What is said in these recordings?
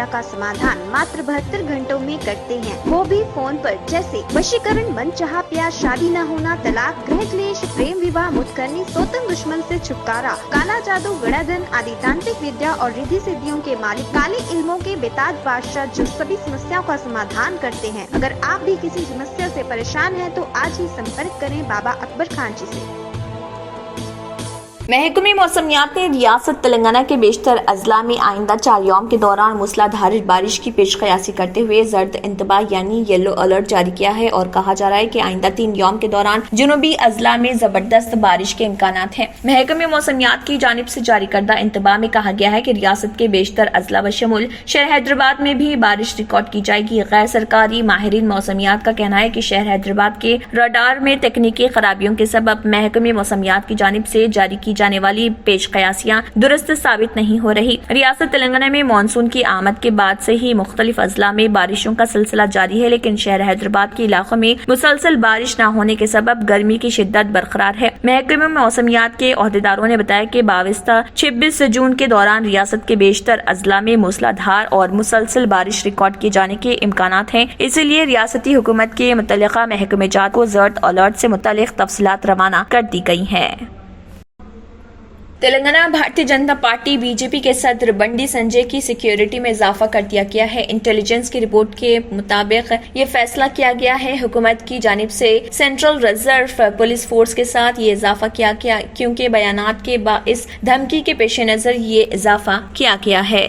का समाधान मात्र 72 घंटों में करते हैं, वो भी फोन पर। जैसे वशीकरण, मनचाहा प्यार, शादी न होना, तलाक, गृह क्लेश, प्रेम विवाह, मुतकरनी, सोतन दुश्मन से छुटकारा, काला जादू, गड़ाधन आदि तांत्रिक विद्या और रिद्धि सिद्धियों के मालिक काले इल्मों के बेताज बादशाह जो सभी समस्याओं का समाधान करते हैं। अगर आप भी किसी समस्या से परेशान हैं तो आज ही संपर्क करें बाबा अकबर खान जी से। महकमे मौसमियात ने रियासत तेलंगाना के बेशतर अजला में आइंदा 4 यौम के दौरान मूसलाधार बारिश की पेशकयासी करते हुए जर्द इंतबाह यानी येलो अलर्ट जारी किया है और कहा जा रहा है कि आइंदा 3 यौम के दौरान जुनूबी अजला में जबरदस्त बारिश के इम्कानात हैं। महकमे मौसमियात की जानिब से जारी करदा इंतबाह में कहा गया है कि रियासत के बेशतर अजला बशमुल शहर हैदराबाद में भी बारिश रिकॉर्ड की जाएगी। गैर सरकारी माहिरीन मौसमियात का कहना है कि शहर हैदराबाद के रडार में तकनीकी खराबियों के सबब महकमे मौसमियात की जानिब से जारी की जाने वाली पेशकयासियां दुरुस्त साबित नहीं हो रही। रियासत तेलंगाना में मानसून की आमद के बाद से ही मुख्तलिफ अजला में बारिशों का सिलसिला जारी है, लेकिन शहर हैदराबाद के इलाकों में मुसलसल बारिश न होने के सबब गर्मी की शिद्दत बरकरार है। महकमे मौसमियात के ओहदेदारों ने बताया कि बाविस्ता 26 जून के दौरान रियासत के बेशतर अजला में मूसलाधार और मुसलसल बारिश रिकॉर्ड किए जाने के इम्कानात हैं। इसीलिए रियासती हुकूमत के मुतल्लिका महकमे जात को जर्द अलर्ट से मुतल्लिक तफसीलात रवाना कर दी गई हैं। तेलंगाना भारतीय जनता पार्टी बीजेपी के सदर बंडी संजय की सिक्योरिटी में इजाफा कर दिया गया है। इंटेलिजेंस की रिपोर्ट के मुताबिक ये फैसला किया गया है। हुकूमत की जानिब से सेंट्रल रिजर्व पुलिस फोर्स के साथ ये इजाफा किया गया क्योंकि बयानात के बाइस धमकी के पेश नजर ये इजाफा किया गया है।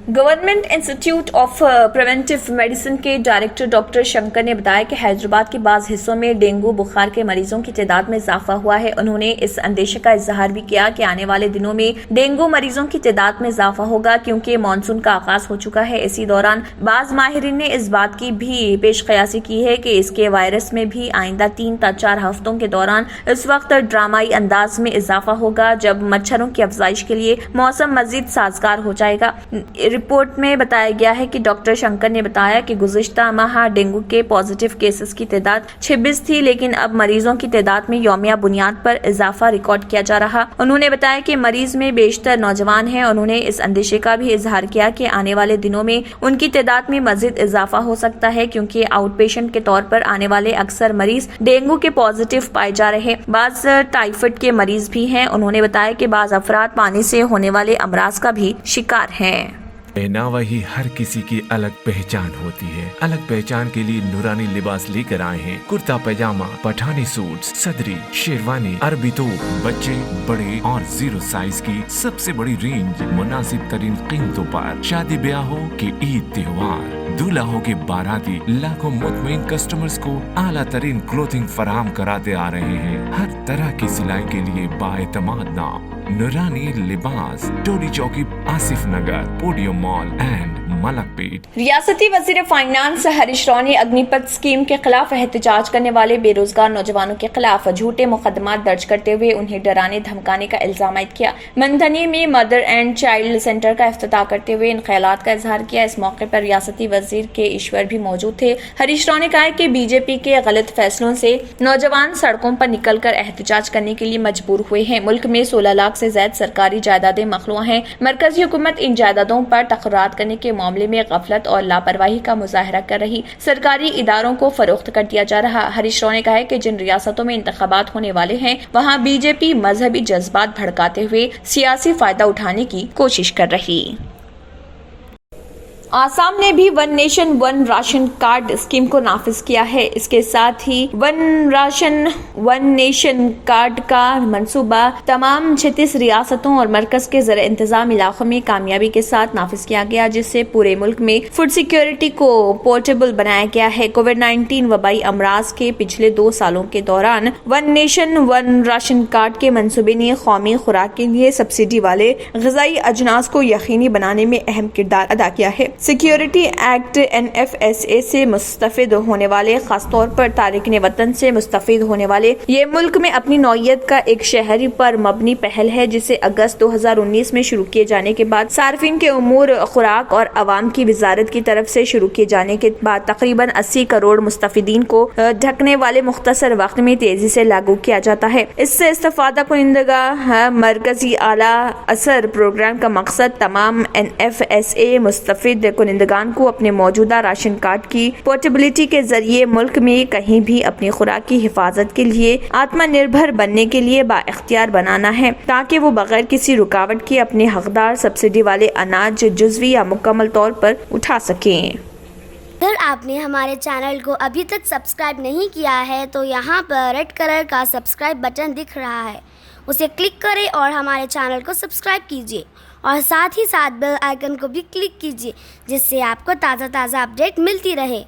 Government institute of preventive medicine के डायरेक्टर डॉक्टर शंकर ने बताया कि हैदराबाद के बाज़ हिस्सों में डेंगू बुखार के मरीजों की तादाद में इजाफा हुआ है। उन्होंने इस अंदेशे का इजहार भी किया कि आने वाले दिनों में डेंगू मरीजों की तादाद में इजाफा होगा क्योंकि मानसून का आगाज हो चुका है। इसी दौरान बाज़ माहिरीन ने इस बात की भी पेशकयासी की है कि इसके वायरस में भी आइंदा 3 से 4 हफ्तों के दौरान इस वक्त ड्रामाई अंदाज में इजाफा होगा जब मच्छरों की अफजाइश के लिए मौसम मजीद साजगार हो जाएगा। रिपोर्ट में बताया गया है कि डॉक्टर शंकर ने बताया कि गुज़िश्ता माह डेंगू के पॉजिटिव केसेस की तादाद 26 थी, लेकिन अब मरीजों की तादाद में यौमिया बुनियाद पर इजाफा रिकॉर्ड किया जा रहा। उन्होंने बताया कि मरीज में बेशतर नौजवान हैं। उन्होंने इस अंदेशे का भी इजहार किया कि आने वाले दिनों में उनकी तादाद में मजीद इजाफा हो सकता है क्योंकि आउट पेशेंट के तौर पर आने वाले अक्सर मरीज डेंगू के पॉजिटिव पाए जा रहे। बाज़ टाइफाइड के मरीज भी हैं। उन्होंने बताया कि बाज़ अफराद पानी से होने वाले अमराज का भी शिकार हैं। पहनावा ही हर किसी की अलग पहचान होती है। अलग पहचान के लिए नूरानी लिबास लेकर आए हैं। कुर्ता पैजामा, पठानी सूट, सदरी, शेरवानी, अरबी तोप, बच्चे, बड़े और 0 साइज की सबसे बड़ी रेंज मुनासिब तरीन कीमतों पर। शादी ब्याह हो के ईद त्योहार, दूल्हा हो के बाराती, लाखों मुतमईन कस्टमर्स को आला तरीन क्लोथिंग फराहम कराते आ रहे हैं। हर तरह की सिलाई के लिए बाएतमाद नाम नूरानी लिबास, टोडी चौकी, आसिफ नगर, पोडियम मॉल एंड मलकपेट। रियासती वजीर फाइनेंस हरीश राव ने अग्निपथ स्कीम के खिलाफ एहतजाज करने वाले बेरोजगार नौजवानों के खिलाफ झूठे मुकदमात दर्ज करते हुए उन्हें डराने धमकाने का इल्जाम आयद किया। मंथनी में मदर एंड चाइल्ड सेंटर का इफ्तिताह करते हुए इन ख्यालात का इजहार किया। इस मौके पर रियासती वजीर के ईश्वर भी मौजूद थे। हरीश राव ने कहा कि बीजेपी के गलत फैसलों से नौजवान सड़कों पर निकलकर एहतजाज करने के लिए मजबूर हुए हैं। मुल्क में 16 लाख से ज्यादा सरकारी जायदादें मखलूआ हैं। मरकजी हुकूमत इन जायदादों पर तकर्रार करने के मामले में गफलत और लापरवाही का मुजाहरा कर रही। सरकारी इदारों को फरोख्त कर दिया जा रहा। हरीश राव ने कहा है कि जिन रियासतों में इंतखाबात होने वाले हैं वहां बीजेपी मजहबी जज्बात भड़काते हुए सियासी फायदा उठाने की कोशिश कर रही। आसाम ने भी one nation one ration card scheme को नाफिज किया है। इसके साथ ही वन नेशन कार्ड का मंसूबा तमाम 36 रियासतों और मरकज के ज़र इंतजाम इलाकों में कामयाबी के साथ नाफिज किया गया, जिससे पूरे मुल्क में फूड सिक्योरिटी को पोर्टेबल बनाया गया है। कोविड-19 वबाई अमराज के पिछले 2 सालों के दौरान one nation one ration card के मंसूबे ने कौमी खुराक के लिए सब्सिडी वाले ग़िज़ाई अजनास को यकीनी बनाने में अहम किरदार अदा किया है। सिक्योरिटी एक्ट NFSA से मुस्तफिद होने वाले, खासतौर पर तारिकीन वतन से मुस्तफिद होने वाले, ये मुल्क में अपनी नौइयत का एक शहरी पर मबनी पहल है जिसे अगस्त 2019 में शुरू किए जाने के बाद सार्फिन के उमूर, खुराक और अवाम की वजारत की तरफ से शुरू किए जाने के बाद तकरीबन 80 करोड़ मुस्तफिदीन को ढकने वाले मुख्तसर वक्त में तेजी से लागू किया जाता है। इससे इस्तेफादा कुनिंदगा मरकजी आला असर प्रोग्राम का मकसद तमाम NFSA मुस्तफिद कुनिंदगान को अपने मौजूदा राशन कार्ड की पोर्टेबिलिटी के जरिए मुल्क में कहीं भी अपनी खुराक की हिफाजत के लिए आत्मनिर्भर बनने के लिए बाइख्तियार बनाना है, ताकि वो बगैर किसी रुकावट के अपने हकदार सब्सिडी वाले अनाज जुज़वी या मुकम्मल तौर पर उठा सकें। अगर आपने हमारे चैनल को अभी तक सब्सक्राइब नहीं किया है तो यहाँ पर रेड कलर का सब्सक्राइब बटन दिख रहा है, उसे क्लिक करें और हमारे चैनल को सब्सक्राइब कीजिए और साथ ही साथ बेल आइकन को भी क्लिक कीजिए, जिससे आपको ताज़ा अपडेट मिलती रहे।